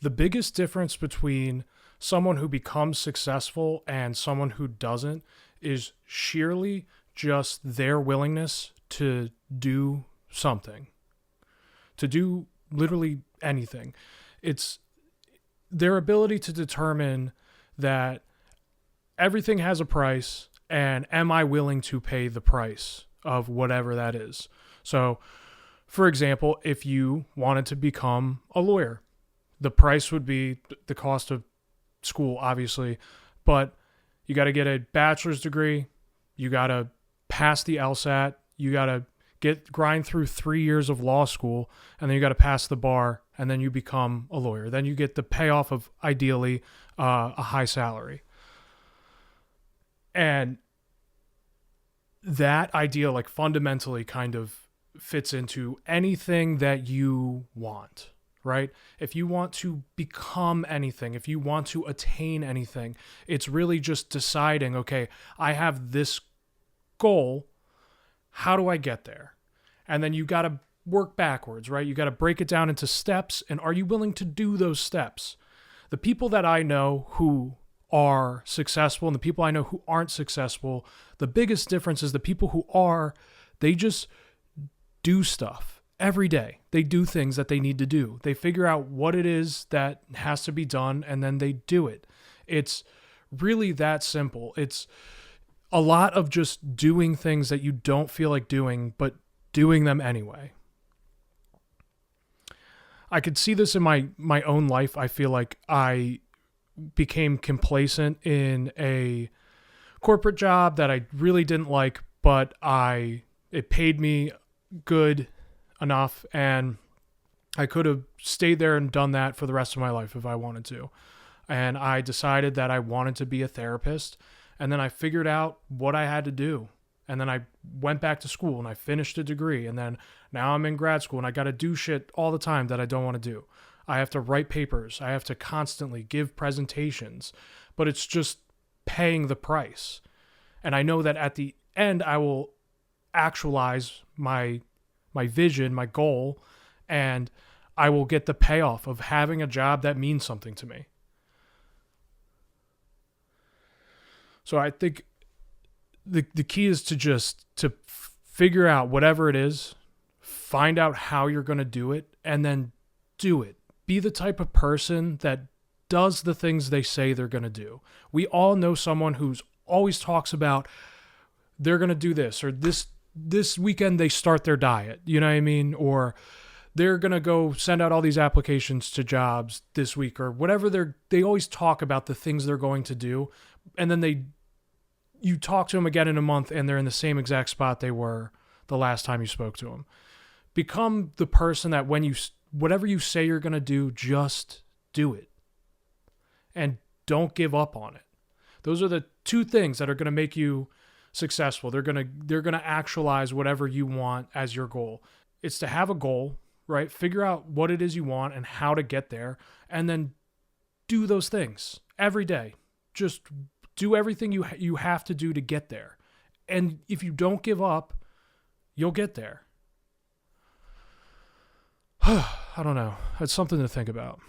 The biggest difference between someone who becomes successful and someone who doesn't is sheerly just their willingness to do something, to do literally anything. It's their ability to determine that everything has a price, and am I willing to pay the price of whatever that is? So, for example, if you wanted to become a lawyer, the price would be the cost of school, obviously, but you got to get a bachelor's degree, you got to pass the LSAT, you got to grind through 3 years of law school, and then you got to pass the bar, and then you become a lawyer. Then you get the payoff of ideally a high salary. And that idea like fundamentally kind of fits into anything that you want, right? If you want to become anything, if you want to attain anything, it's really just deciding, okay, I have this goal. How do I get there? And then you got to work backwards, right? You got to break it down into steps. And are you willing to do those steps? The people that I know who are successful and the people I know who aren't successful, the biggest difference is the people who are, they just do stuff every day. They do things that they need to do. They figure out what it is that has to be done, and then they do it. It's really that simple. It's a lot of just doing things that you don't feel like doing, but doing them anyway. I could see this in my own life. I feel like I became complacent in a corporate job that I really didn't like, but it paid me good enough, and I could have stayed there and done that for the rest of my life if I wanted to. And I decided that I wanted to be a therapist, and then I figured out what I had to do. And then I went back to school and I finished a degree, and then now I'm in grad school and I got to do shit all the time that I don't want to do. I have to write papers. I have to constantly give presentations, but it's just paying the price. And I know that at the end, I will actualize my vision, my goal, and I will get the payoff of having a job that means something to me. So I think the key is to figure out whatever it is, find out how you're going to do it, and then do it. Be the type of person that does the things they say they're going to do. We all know someone who's always talks about they're going to do this, or this weekend they start their diet, you know what I mean? Or they're going to go send out all these applications to jobs this week, or whatever they always talk about the things they're going to do. And then you talk to them again in a month and they're in the same exact spot they were the last time you spoke to them. Become the person that whatever you say you're going to do, just do it. And don't give up on it. Those are the two things that are going to make you successful. They're going to actualize whatever you want as your goal. It's to have a goal, right? Figure out what it is you want and how to get there, and then do those things every day. Just do everything you have to do to get there. And if you don't give up, you'll get there. I don't know. That's something to think about.